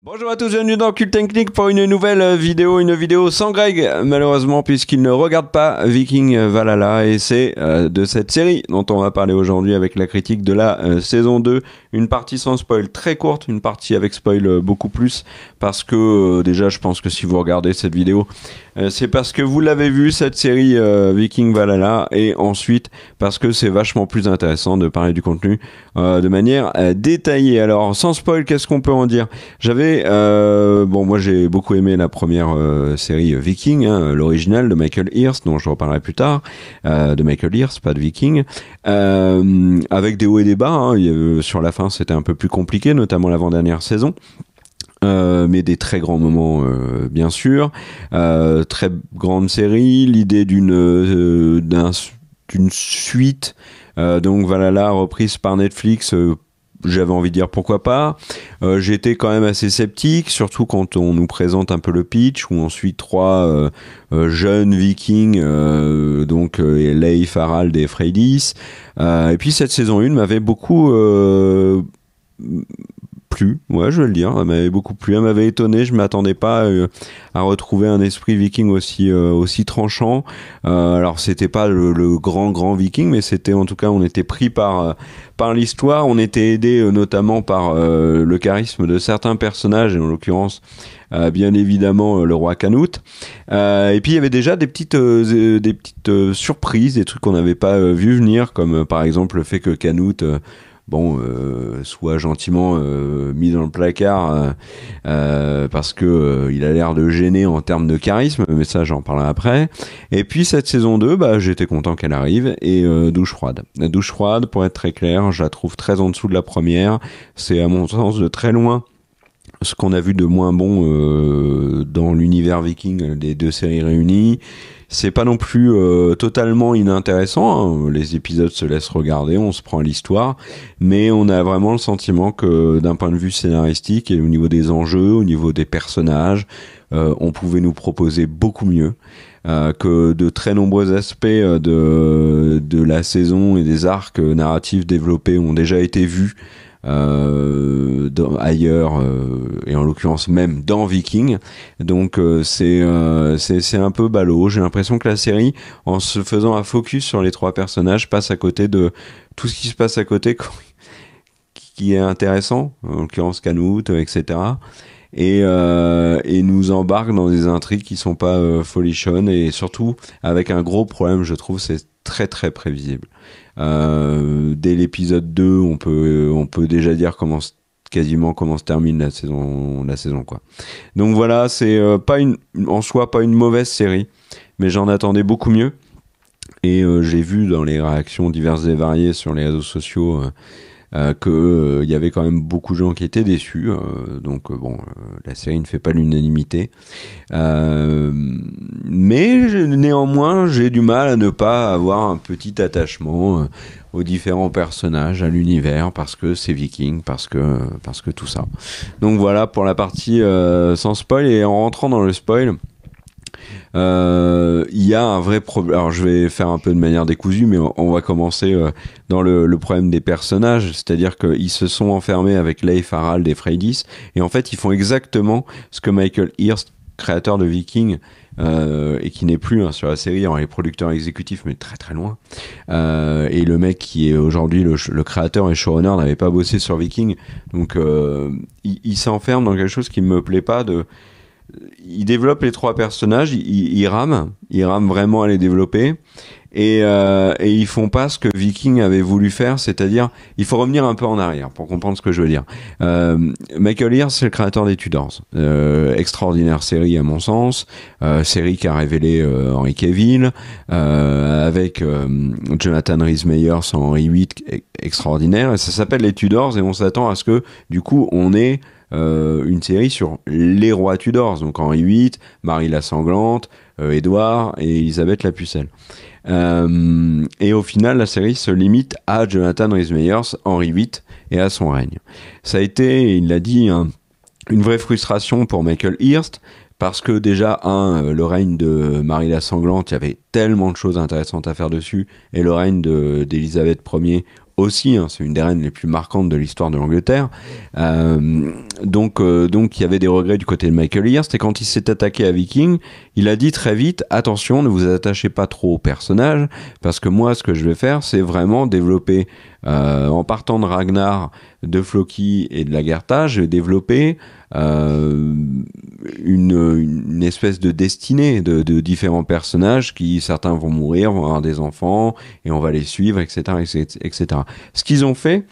Bonjour à tous, bienvenue dans Cult Technique pour une nouvelle vidéo, une vidéo sans Greg, malheureusement, puisqu'il ne regarde pas Viking Valhalla, et c'est de cette série dont on va parler aujourd'hui avec la critique de la saison 2, une partie sans spoil très courte, une partie avec spoil beaucoup plus, parce que déjà je pense que si vous regardez cette vidéo, c'est parce que vous l'avez vu cette série Viking Valhalla, et ensuite parce que c'est vachement plus intéressant de parler du contenu de manière détaillée. Alors sans spoil, qu'est-ce qu'on peut en dire? Moi j'ai beaucoup aimé la première série Viking, l'original de Michael Hirst, dont je reparlerai plus tard, de Michael Hirst, pas de Viking, avec des hauts et des bas, sur la fin c'était un peu plus compliqué, notamment l'avant-dernière saison. Mais des très grands moments, bien sûr. Très grande série, l'idée d'une suite, donc Valhalla reprise par Netflix. J'avais envie de dire pourquoi pas. J'étais quand même assez sceptique, surtout quand on nous présente un peu le pitch, où on suit trois jeunes vikings, Leif, Harald et Freydis. Et puis cette saison 1 m'avait beaucoup plu, ouais, je vais le dire, elle m'avait beaucoup plu, elle m'avait étonné, je m'attendais pas à retrouver un esprit viking aussi tranchant. Alors c'était pas le grand viking, mais c'était en tout cas, on était pris par l'histoire, on était aidé notamment par le charisme de certains personnages, et en l'occurrence bien évidemment le roi Canute. Et puis il y avait déjà des petites surprises, des trucs qu'on n'avait pas vu venir, comme par exemple le fait que Canute soit gentiment mis dans le placard parce que il a l'air de gêner en termes de charisme, mais ça j'en parlerai après. Et puis cette saison 2, j'étais content qu'elle arrive, et douche froide. La douche froide, pour être très clair, je la trouve très en dessous de la première. C'est à mon sens de très loin ce qu'on a vu de moins bon dans l'univers viking des deux séries réunies. C'est pas non plus totalement inintéressant, hein. Les épisodes se laissent regarder, on se prend l'histoire, mais on a vraiment le sentiment que d'un point de vue scénaristique et au niveau des enjeux, au niveau des personnages, on pouvait nous proposer beaucoup mieux, que de très nombreux aspects de la saison et des arcs narratifs développés ont déjà été vus ailleurs, et en l'occurrence même dans Viking. Donc c'est un peu ballot. J'ai l'impression que la série, en se faisant un focus sur les trois personnages, passe à côté de tout ce qui se passe à côté qui est intéressant, en l'occurrence Canute, etc. Et nous embarque dans des intrigues qui sont pas folichonnes, et surtout avec un gros problème, je trouve, c'est très très prévisible. Dès l'épisode 2, on peut déjà dire quasiment comment se termine la saison quoi. Donc voilà, c'est en soi pas une mauvaise série, mais j'en attendais beaucoup mieux. Et j'ai vu dans les réactions diverses et variées sur les réseaux sociaux que y avait quand même beaucoup de gens qui étaient déçus. La série ne fait pas l'unanimité. Mais néanmoins, j'ai du mal à ne pas avoir un petit attachement aux différents personnages, à l'univers, parce que c'est Viking, parce que tout ça. Donc voilà pour la partie sans spoil. Et en rentrant dans le spoil, il y a un vrai problème. Alors je vais faire un peu de manière décousue, mais on va commencer dans le problème des personnages, c'est-à-dire qu'ils se sont enfermés avec Leif, Harald et Freydis, et en fait ils font exactement ce que Michael Hirst, créateur de Viking, et qui n'est plus sur la série, les producteurs exécutifs, mais très très loin, et le mec qui est aujourd'hui le créateur et showrunner n'avait pas bossé sur Viking, donc il s'enferme dans quelque chose qui me plaît pas. Il développe les trois personnages, il rame vraiment à les développer, et ils font pas ce que Viking avait voulu faire, c'est-à-dire, il faut revenir un peu en arrière pour comprendre ce que je veux dire. Michael Hirst, c'est le créateur des Tudors, extraordinaire série à mon sens, série qui a révélé Henry Cavill, avec Jonathan Rhys-Meyers en Henry VIII, extraordinaire, et ça s'appelle les Tudors, et on s'attend à ce que du coup on ait une série sur les rois Tudors, donc Henri VIII, Marie la Sanglante, Édouard et Élisabeth la Pucelle. Et au final, la série se limite à Jonathan Rhys-Meyers, Henri VIII et à son règne. Ça a été, il l'a dit, une vraie frustration pour Michael Hirst, parce que déjà, le règne de Marie la Sanglante, il y avait tellement de choses intéressantes à faire dessus, et le règne d'Élisabeth Ier, aussi, hein, c'est une des reines les plus marquantes de l'histoire de l'Angleterre. Donc il y avait des regrets du côté de Michael Hirst, et quand il s'est attaqué à Viking, il a dit très vite, attention, ne vous attachez pas trop au personnage, parce que moi, ce que je vais faire, c'est vraiment développer, en partant de Ragnar, de Floki et de Lagertha, je vais développer une espèce de destinée de différents personnages qui, certains vont mourir, vont avoir des enfants, et on va les suivre, etc., etc. Ce qu'ils ont fait,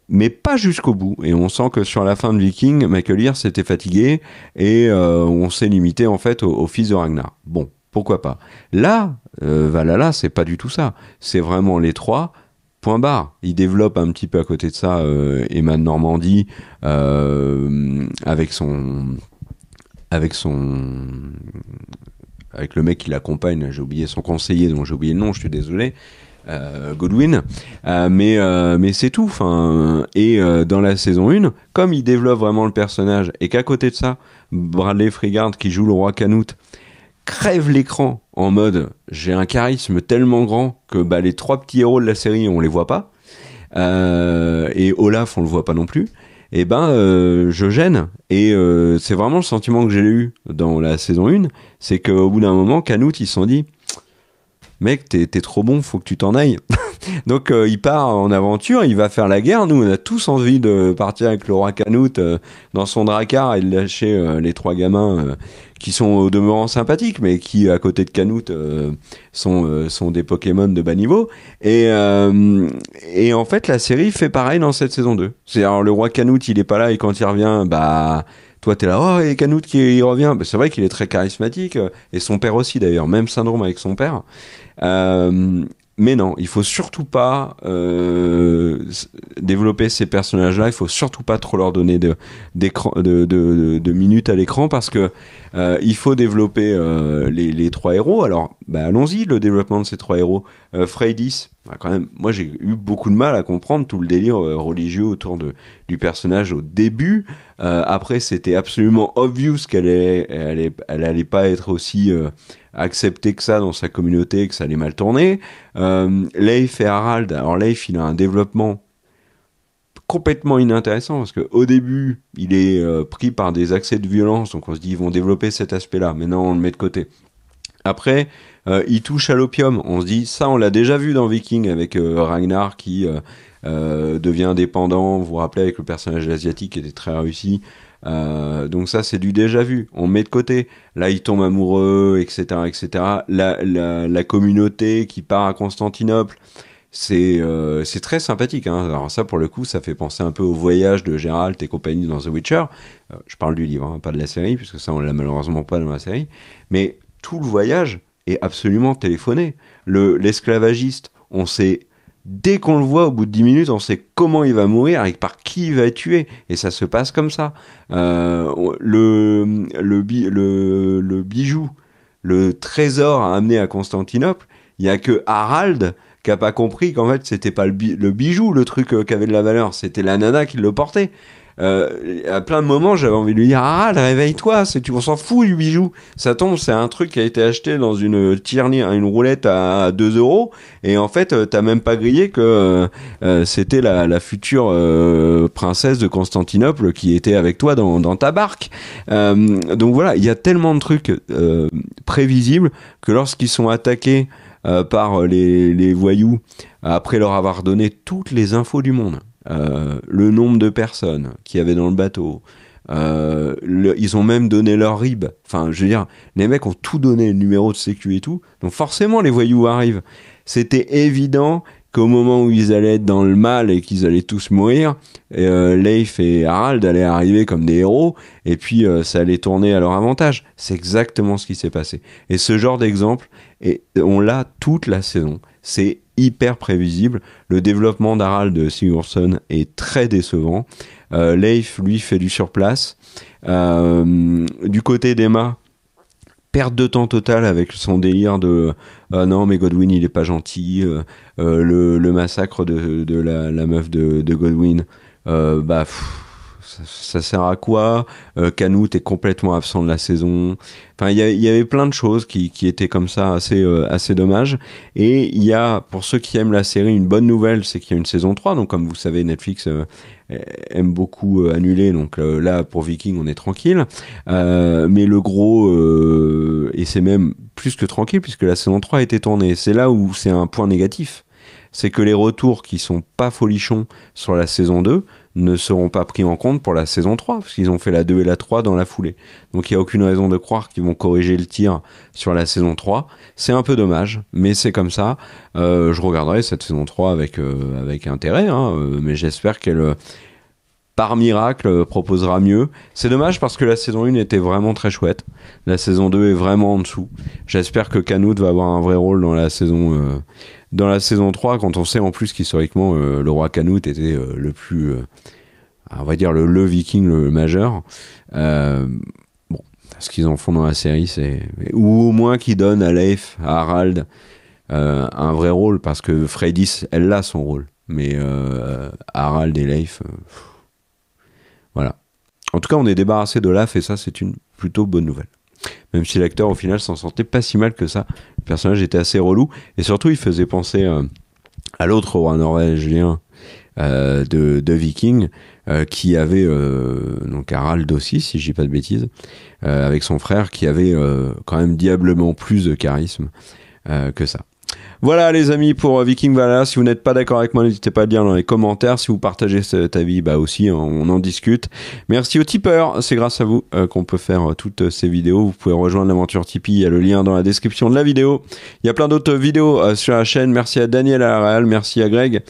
mais pas jusqu'au bout. Et on sent que sur la fin de Viking, Michael Hirst s'était fatigué, et on s'est limité en fait au fils de Ragnar. Bon, pourquoi pas. Là, Valhalla, c'est pas du tout ça. C'est vraiment les trois. Point barre. Il développe un petit peu à côté de ça Emma de Normandie avec le mec qui l'accompagne. J'ai oublié son conseiller, dont j'ai oublié le nom. Je suis désolé. Godwin, mais c'est tout. Enfin, et dans la saison 1, comme il développe vraiment le personnage, et qu'à côté de ça, Bradley Freegard qui joue le roi Canute crève l'écran en mode j'ai un charisme tellement grand que les trois petits héros de la série on les voit pas, et Olaf on le voit pas non plus, et je gêne, et c'est vraiment le sentiment que j'ai eu dans la saison 1, c'est qu'au bout d'un moment Canute ils se sont dit mec, t'es trop bon, faut que tu t'en ailles. Donc il part en aventure, il va faire la guerre. Nous, on a tous envie de partir avec le roi Canute dans son drakkar et de lâcher les trois gamins qui sont au demeurant sympathiques, mais qui, à côté de Canute, sont des Pokémon de bas niveau. Et en fait, la série fait pareil dans cette saison 2. C'est-à-dire, le roi Canute, il est pas là, et quand il revient, toi t'es là, oh, et Canute qui revient. C'est vrai qu'il est très charismatique, et son père aussi d'ailleurs, même syndrome avec son père. Mais non, il faut surtout pas développer ces personnages-là. Il faut surtout pas trop leur donner de minutes à l'écran, parce que il faut développer les trois héros. Alors, allons-y, le développement de ces trois héros. Freydis, quand même, moi j'ai eu beaucoup de mal à comprendre tout le délire religieux autour du personnage au début. Après, c'était absolument obvious elle allait pas être aussi acceptée que ça dans sa communauté, que ça allait mal tourner. Leif et Harald, alors Leif il a un développement complètement inintéressant, parce que au début il est pris par des accès de violence, donc on se dit ils vont développer cet aspect-là, mais non, on le met de côté. Après il touche à l'opium, on se dit ça on l'a déjà vu dans Viking avec Ragnar qui devient dépendant, vous vous rappelez, avec le personnage asiatique qui était très réussi. Donc ça c'est du déjà vu, on met de côté. Là il tombe amoureux, etc., etc. La communauté qui part à Constantinople, c'est très sympathique, hein. Alors ça pour le coup ça fait penser un peu au voyage de Geralt et compagnie dans The Witcher. Je parle du livre, hein, pas de la série, puisque ça on l'a malheureusement pas dans la série, mais tout le voyage est absolument téléphoné. L'esclavagiste, on sait, dès qu'on le voit, au bout de 10 minutes, on sait comment il va mourir et par qui il va être tué. Et ça se passe comme ça. Le bijou, le trésor à amener à Constantinople, il n'y a que Harald qui n'a pas compris qu'en fait, c'était pas le bijou, le truc qui avait de la valeur. C'était la nana qui le portait. À plein de moments j'avais envie de lui dire réveille-toi, on s'en fout du bijou, ça tombe, c'est un truc qui a été acheté dans une tirelire, une roulette à 2 €, et en fait t'as même pas grillé que c'était la future princesse de Constantinople qui était avec toi dans ta barque. Donc voilà, il y a tellement de trucs prévisibles que lorsqu'ils sont attaqués par les voyous, après leur avoir donné toutes les infos du monde, le nombre de personnes qu'il y avait dans le bateau, ils ont même donné leur RIB. Enfin, je veux dire, les mecs ont tout donné, le numéro de sécu et tout. Donc forcément, les voyous arrivent. C'était évident qu'au moment où ils allaient être dans le mal et qu'ils allaient tous mourir, Leif et Harald allaient arriver comme des héros, et puis ça allait tourner à leur avantage. C'est exactement ce qui s'est passé. Et ce genre d'exemple, on l'a toute la saison. C'est hyper prévisible. Le développement d'Harald de Sigurdsson est très décevant. Leif, lui, fait du surplace. Du côté d'Emma, perte de temps totale avec son délire de non mais Godwin il est pas gentil, le massacre de la meuf de Godwin, ça sert à quoi? Canute est complètement absent de la saison. Enfin, il y avait plein de choses qui étaient comme ça assez dommages. Et il y a, pour ceux qui aiment la série, une bonne nouvelle, c'est qu'il y a une saison 3. Donc, comme vous savez, Netflix aime beaucoup annuler. Donc là, pour Viking, on est tranquille. Mais le gros, et c'est même plus que tranquille, puisque la saison 3 a été tournée. C'est là où c'est un point négatif. C'est que les retours qui sont pas folichons sur la saison 2 ne seront pas pris en compte pour la saison 3, parce qu'ils ont fait la 2 et la 3 dans la foulée. Donc il n'y a aucune raison de croire qu'ils vont corriger le tir sur la saison 3. C'est un peu dommage, mais c'est comme ça. Je regarderai cette saison 3 avec intérêt, hein, mais j'espère qu'elle, par miracle, proposera mieux. C'est dommage parce que la saison 1 était vraiment très chouette. La saison 2 est vraiment en dessous. J'espère que Canute va avoir un vrai rôle dans la saison 3, quand on sait en plus qu'historiquement le roi Canute était le plus, on va dire le viking le majeur. Bon, ce qu'ils en font dans la série, c'est... Ou au moins qu'ils donnent à Leif, à Harald, un vrai rôle, parce que Freydis, elle a son rôle. Mais Harald et Leif... Voilà. En tout cas, on est débarrassé de Olaf et ça, c'est une plutôt bonne nouvelle. Même si l'acteur, au final, s'en sortait pas si mal que ça. Le personnage était assez relou. Et surtout, il faisait penser à l'autre roi norvégien de Viking, qui avait, donc Harald aussi, si je dis pas de bêtises, avec son frère, qui avait quand même diablement plus de charisme que ça. Voilà les amis pour Viking Valhalla. Si vous n'êtes pas d'accord avec moi, n'hésitez pas à le dire dans les commentaires. Si vous partagez cet avis, bah aussi on en discute. Merci aux tipeurs, c'est grâce à vous qu'on peut faire toutes ces vidéos. Vous pouvez rejoindre l'aventure Tipeee, il y a le lien dans la description de la vidéo. Il y a plein d'autres vidéos sur la chaîne. Merci à Daniel à la réal, merci à Greg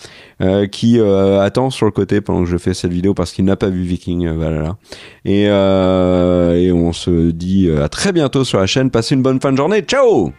qui attend sur le côté pendant que je fais cette vidéo parce qu'il n'a pas vu Viking Valhalla. Et on se dit à très bientôt sur la chaîne. Passez une bonne fin de journée. Ciao!